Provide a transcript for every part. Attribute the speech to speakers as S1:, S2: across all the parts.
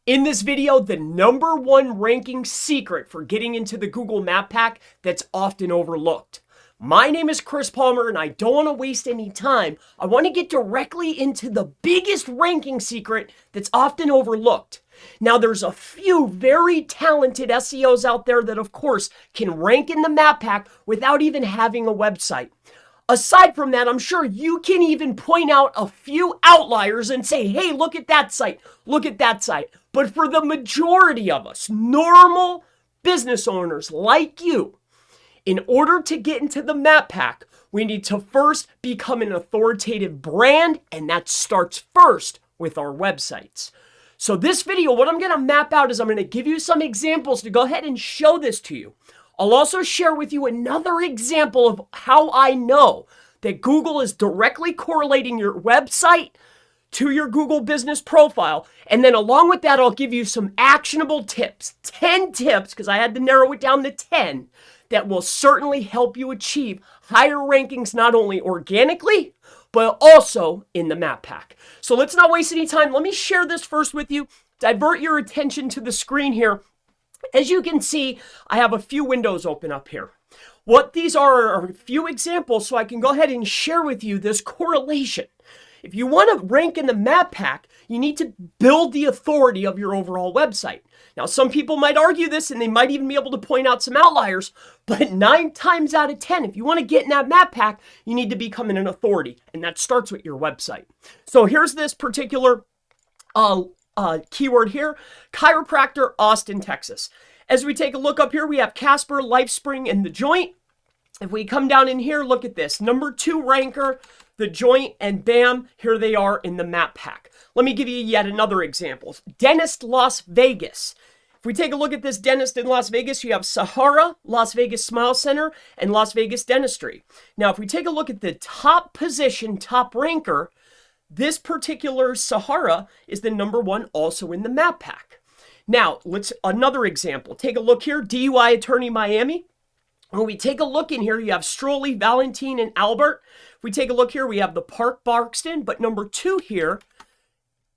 S1: In this video, the #1 ranking secret for getting into the Google Map Pack that's often overlooked. My name is Chris Palmer and I don't want to waste any time. I want to get directly into the biggest ranking secret that's often overlooked. Now, there's a few very talented SEOs out there that, of course, can rank in the Map Pack without even having a website. Aside from that, I'm sure you can even point out a few outliers and say, hey, look at that site, look at that site. But for the majority of us, normal business owners like you, in order to get into the Map Pack, we need to first become an authoritative brand, and that starts first with our websites. So this video, what I'm going to map out is I'm going to give you some examples to go ahead and show this to you. I'll also share with you another example of how I know that Google is directly correlating your website to your Google business profile. And then along with that, I'll give you some actionable tips, 10 tips, because I had to narrow it down to 10, that will certainly help you achieve higher rankings, not only organically, but also in the Map Pack. So let's not waste any time. Let me share this first with you. Divert your attention to the screen here. As you can see, I have a few windows open up here. What these are a few examples so I can go ahead and share with you this correlation. If you want to rank in the Map Pack, you need to build the authority of your overall website. Now, some people might argue this and they might even be able to point out some outliers, but 9 times out of 10, if you want to get in that Map Pack, you need to become an authority, and that starts with your website. So here's this particular keyword here, chiropractor, Austin, Texas. As we take a look up here, we have Casper, LifeSpring, and The Joint. If we come down in here, look at this. #2 ranker, The Joint, and bam, here they are in the Map Pack. Let me give you yet another example. Dentist, Las Vegas. If we take a look at this dentist in Las Vegas, you have Sahara, Las Vegas Smile Center, and Las Vegas Dentistry. Now, if we take a look at the top position, top ranker, this particular Sahara is the #1 also in the Map Pack. Now, another example. Take a look here, DUI Attorney Miami. When we take a look in here, you have Stroley, Valentine, and Albert. If we take a look here, we have the Park Barkston, but #2 here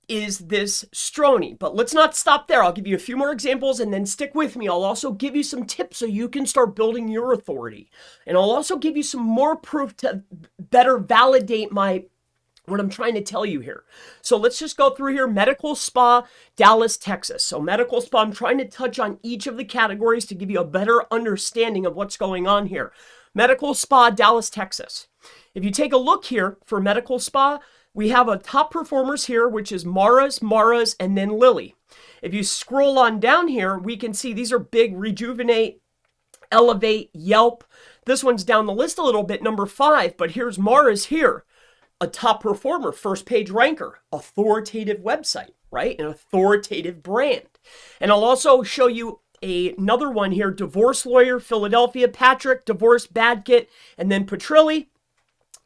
S1: is this Stroney. But let's not stop there. I'll give you a few more examples and then stick with me. I'll also give you some tips so you can start building your authority. And I'll also give you some more proof to better validate what I'm trying to tell you here. So let's just go through here. Medical Spa, Dallas, Texas. So medical spa, I'm trying to touch on each of the categories to give you a better understanding of what's going on here. Medical Spa, Dallas, Texas. If you take a look here for medical spa, we have a top performers here, which is Mara's, and then Lily. If you scroll on down here, we can see these are big: Rejuvenate, Elevate, Yelp. This one's down the list a little bit, #5, but here's Mara's here. A top performer, first page ranker, authoritative website, right? An authoritative brand. And I'll also show you another one here, Divorce Lawyer, Philadelphia, Patrick, Divorce Badkit, and then Petrilli.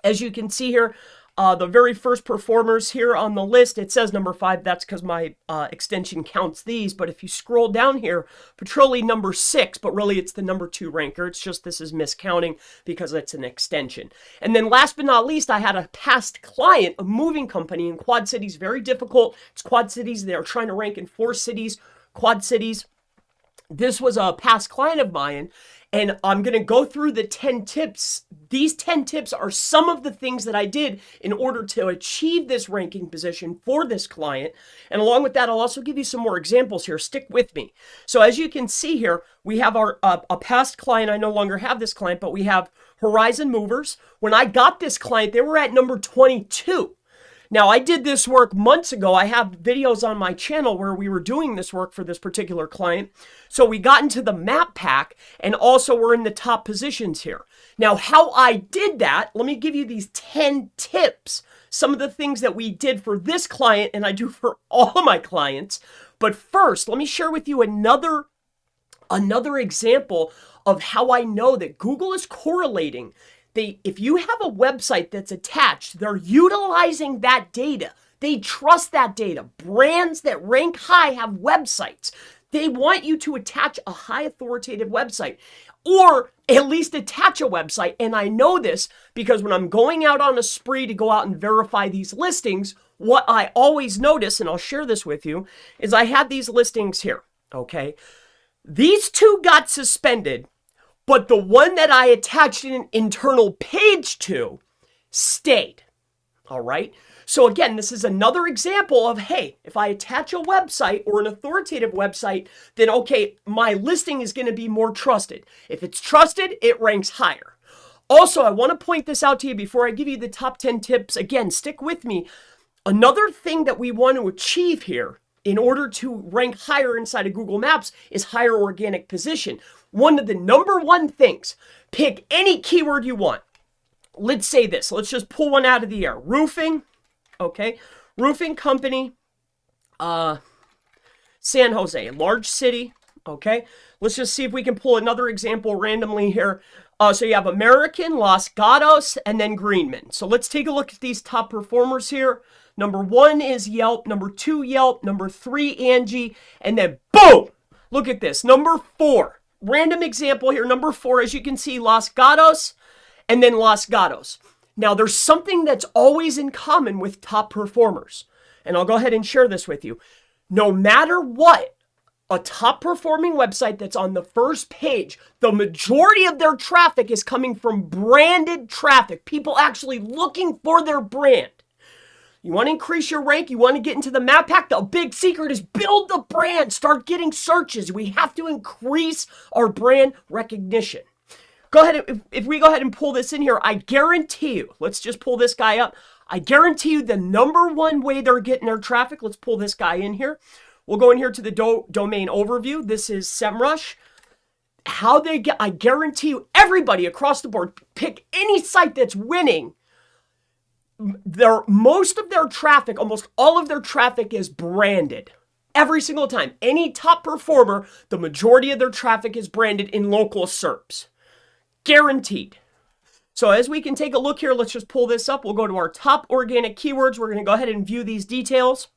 S1: As you can see here, the very first performers here on the list, it says #5. That's because my extension counts these. But if you scroll down here, Petrilli #6, but really it's the #2 ranker. It's just this is miscounting because it's an extension. And then last but not least, I had a past client, a moving company in Quad Cities. Very difficult. It's Quad Cities. They're trying to rank in 4 cities, Quad Cities. This was a past client of mine, and I'm going to go through the 10 tips. These 10 tips are some of the things that I did in order to achieve this ranking position for this client. And along with that, I'll also give you some more examples here. Stick with me. So as you can see here, we have a past client. I no longer have this client, but we have Horizon Movers. When I got this client, they were at #22. Now, I did this work months ago. I have videos on my channel where we were doing this work for this particular client. So we got into the Map Pack, and also we're in the top positions here. Now, how I did that, let me give you these 10 tips. Some of the things that we did for this client, and I do for all of my clients. But first, let me share with you another example of how I know that Google is correlating. If you have a website that's attached, they're utilizing that data. They trust that data. Brands that rank high have websites. They want you to attach a high authoritative website, or at least attach a website. And I know this because when I'm going out on a spree to go out and verify these listings, what I always notice, and I'll share this with you, is I had these listings here, okay? These two got suspended, but the one that I attached an internal page to stayed, all right? So again, this is another example of, hey, if I attach a website or an authoritative website, then okay, my listing is going to be more trusted. If it's trusted, it ranks higher. Also, I want to point this out to you before I give you the top 10 tips. Again, stick with me. Another thing that we want to achieve here in order to rank higher inside of Google Maps is higher organic position. One of the number one things, pick any keyword you want. Let's say this. Let's just pull one out of the air. Roofing. Okay, roofing company, San Jose, large city. Okay, let's just see if we can pull another example randomly here. So you have American, Los Gatos, and then Greenman. So let's take a look at these top performers here. Number 1 is Yelp, number 2 Yelp, number 3 Angie, and then boom! Look at this, number 4. Random example here, number 4, as you can see, Los Gatos, and then Los Gatos. Now, there's something that's always in common with top performers, and I'll go ahead and share this with you. No matter what, a top performing website that's on the first page, the majority of their traffic is coming from branded traffic, people actually looking for their brand. You want to increase your rank, you want to get into the map pack, the big secret is build the brand, start getting searches. We have to increase our brand recognition. Go ahead, if we go ahead and pull this in here, I guarantee you, let's just pull this guy up. I guarantee you the number one way they're getting their traffic, let's pull this guy in here. We'll go in here to the domain overview. This is SEMrush. How they get, I guarantee you, everybody across the board, pick any site that's winning. Most of their traffic, almost all of their traffic is branded. Every single time. Any top performer, the majority of their traffic is branded in local SERPs. Guaranteed. So as we can take a look here, let's just pull this up. We'll go to our top organic keywords. We're going to go ahead and view these details.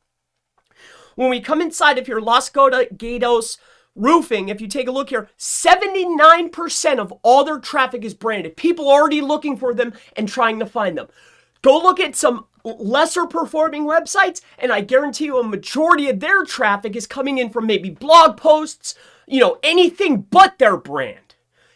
S1: When we come inside of your Los Gatos roofing, if you take a look here, 79% of all their traffic is branded. People already looking for them and trying to find them. Go look at some lesser performing websites, and I guarantee you a majority of their traffic is coming in from maybe blog posts, anything but their brand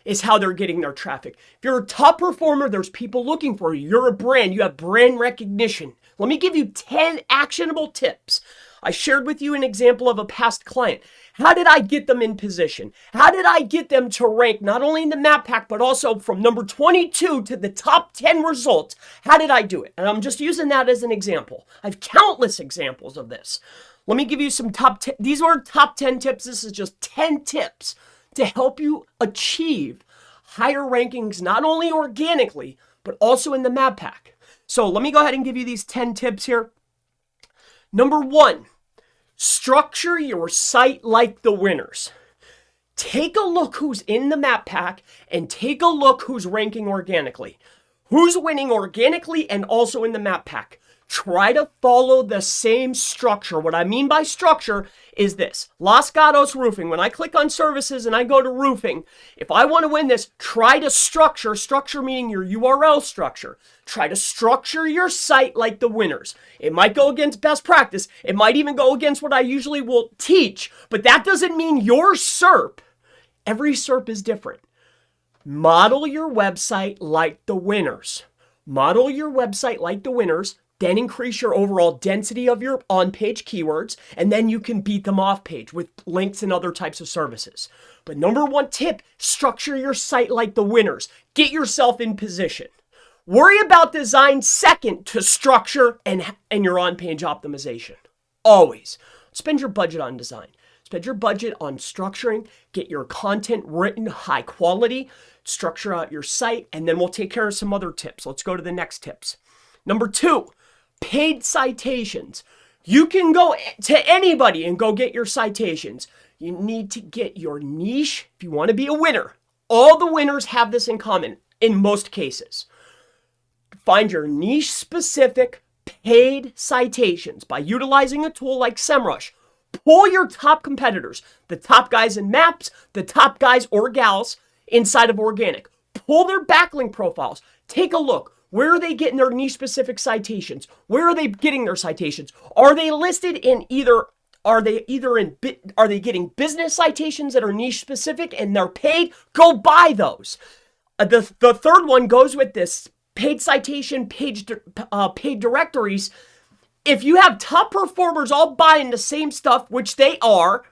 S1: is how they're getting their traffic. If you're a top performer, there's people looking for you. You're a brand. You have brand recognition. Let me give you 10 actionable tips. I shared with you an example of a past client. How did I get them in position? How did I get them to rank not only in the map pack, but also from number 22 to the top 10 results? How did I do it? And I'm just using that as an example. I have countless examples of this. Let me give you some these are top 10 tips. This is just 10 tips to help you achieve higher rankings, not only organically, but also in the map pack. So let me go ahead and give you these 10 tips here. Number 1, structure your site like the winners. Take a look who's in the map pack and take a look who's ranking organically. Who's winning organically and also in the map pack. Try to follow the same structure. What I mean by structure is this. Los Gatos Roofing. When I click on services and I go to roofing, if I want to win this, try to structure meaning your URL structure. Try to structure your site like the winners. It might go against best practice. It might even go against what I usually will teach, but that doesn't mean your SERP. Every SERP is different. Model your website like the winners. Model your website like the winners. Then increase your overall density of your on-page keywords, and then you can beat them off-page with links and other types of services. But number 1 tip, structure your site like the winners. Get yourself in position. Worry about design second to structure and your on-page optimization. Always. Spend your budget on design. Spend your budget on structuring. Get your content written high quality. Structure out your site, and then we'll take care of some other tips. Let's go to the next tips. Number 2. Paid citations. You can go to anybody and go get your citations. You need to get your niche if you want to be a winner. All the winners have this in common in most cases. Find your niche specific paid citations by utilizing a tool like SEMrush. Pull your top competitors, the top guys in maps, the top guys or gals inside of organic. Pull their backlink profiles. Take a look. Where are they getting their niche specific citations? Where are they getting their citations? Are they listed in are they getting business citations that are niche specific and they're paid? Go buy those. The third one goes with this: paid citation, paid directories. If you have top performers all buying the same stuff, which they are,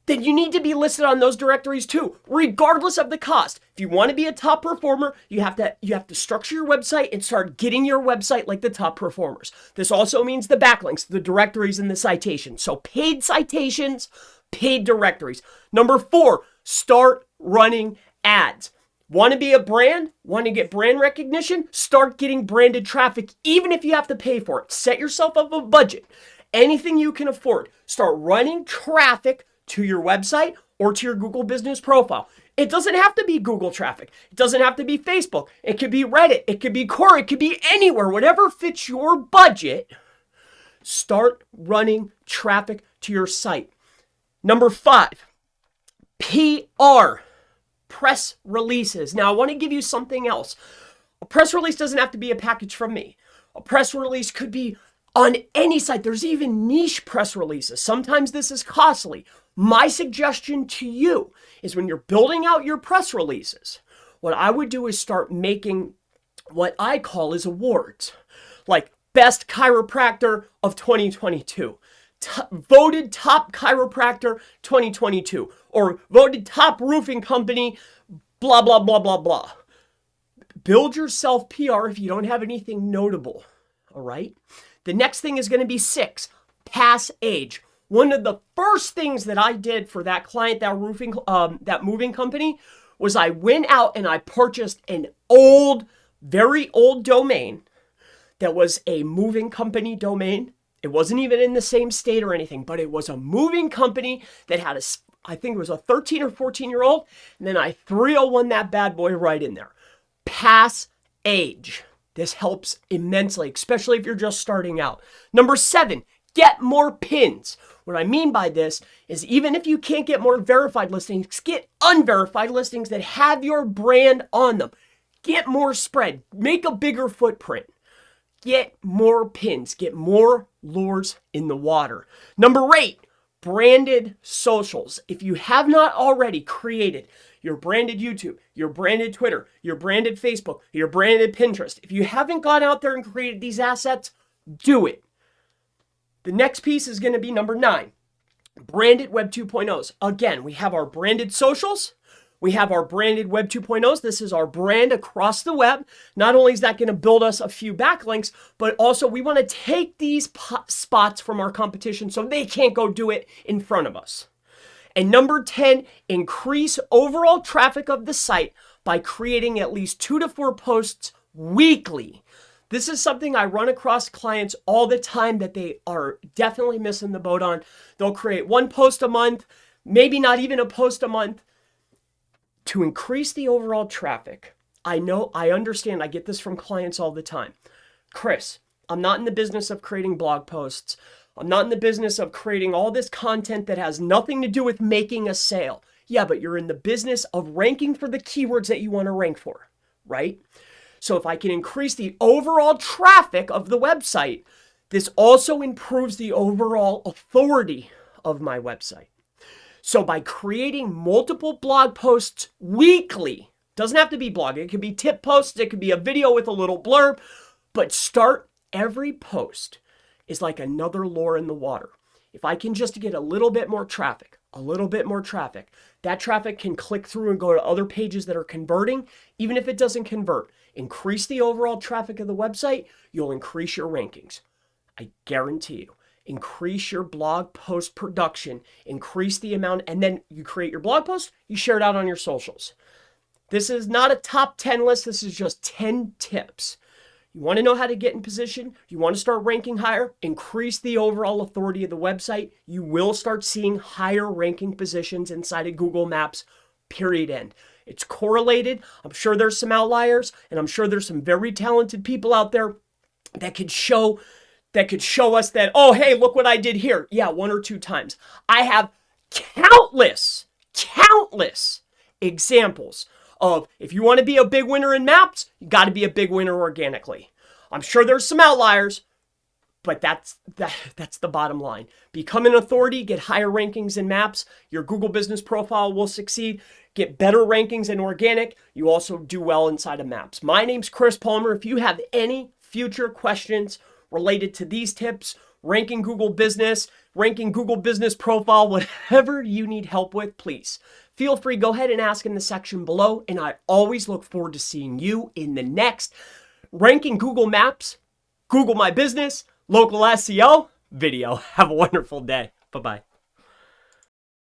S1: then you need to be listed on those directories too, regardless of the cost. If you want to be a top performer, you have to structure your website and start getting your website like the top performers. This also means the backlinks, the directories, and the citations. So paid citations, paid directories. Number 4, start running ads. Want to be a brand? Want to get brand recognition? Start getting branded traffic, even if you have to pay for it. Set yourself up a budget. Anything you can afford. Start running traffic to your website or to your Google business profile. It doesn't have to be Google traffic. It doesn't have to be Facebook. It could be Reddit. It could be Quora. It could be anywhere. Whatever fits your budget, start running traffic to your site. Number 5, PR, press releases. Now, I want to give you something else. A press release doesn't have to be a package from me. A press release could be on any site. There's even niche press releases. Sometimes this is costly. My suggestion to you is when you're building out your press releases, what I would do is start making what I call as awards, like Best Chiropractor of 2022, voted Top Chiropractor 2022, or voted Top Roofing Company, blah, blah, blah, blah, blah. Build yourself PR if you don't have anything notable, all right? The next thing is going to be 6, pass age. One of the first things that I did for that client, that moving company, was I went out and I purchased an very old domain that was a moving company domain. It wasn't even in the same state or anything, but it was a moving company that had I think it was a 13 or 14-year-old, and then I 301 that bad boy right in there. Pass age. This helps immensely, especially if you're just starting out. Number 7, get more pins. What I mean by this is even if you can't get more verified listings, get unverified listings that have your brand on them. Get more spread. Make a bigger footprint. Get more pins. Get more lures in the water. Number 8, branded socials. If you have not already created your branded YouTube, your branded Twitter, your branded Facebook, your branded Pinterest, if you haven't gone out there and created these assets, do it. The next piece is going to be number 9, branded Web 2.0s. Again, we have our branded socials. We have our branded Web 2.0s. This is our brand across the web. Not only is that going to build us a few backlinks, but also we want to take these spots from our competition so they can't go do it in front of us. And number 10, increase overall traffic of the site by creating at least 2 to 4 posts weekly. This is something I run across clients all the time that they are definitely missing the boat on. They'll create 1 post a month, maybe not even a post a month. To increase the overall traffic, I understand, I get this from clients all the time. Chris, I'm not in the business of creating blog posts. I'm not in the business of creating all this content that has nothing to do with making a sale. Yeah, but you're in the business of ranking for the keywords that you want to rank for, right? So if I can increase the overall traffic of the website, this also improves the overall authority of my website. So by creating multiple blog posts weekly, doesn't have to be blog, it could be tip posts, it could be a video with a little blurb, but start every post is like another lure in the water. If I can just get a little bit more traffic, that traffic can click through and go to other pages that are converting. Even if it doesn't convert, increase the overall traffic of the website, you'll increase your rankings. I guarantee you. Increase your blog post production, increase the amount, and then you create your blog post, you share it out on your socials. This is not a top 10 list. This is just 10 tips. You want to know how to get in position? You want to start ranking higher? Increase the overall authority of the website. You will start seeing higher ranking positions inside of Google Maps, period, end. It's correlated. I'm sure there's some outliers, and I'm sure there's some very talented people out there that could show us that, oh, hey, look what I did here. Yeah, 1 or 2 times. I have countless examples of if you want to be a big winner in maps, you got to be a big winner organically. I'm sure there's some outliers, but that's the bottom line. Become an authority, get higher rankings in maps. Your Google business profile will succeed. Get better rankings in organic. You also do well inside of maps. My name's Chris Palmer. If you have any future questions related to these tips, ranking Google business profile, whatever you need help with, please feel free. Go ahead and ask in the section below. And I always look forward to seeing you in the next Ranking Google Maps, Google My Business, Local SEO video. Have a wonderful day. Bye-bye.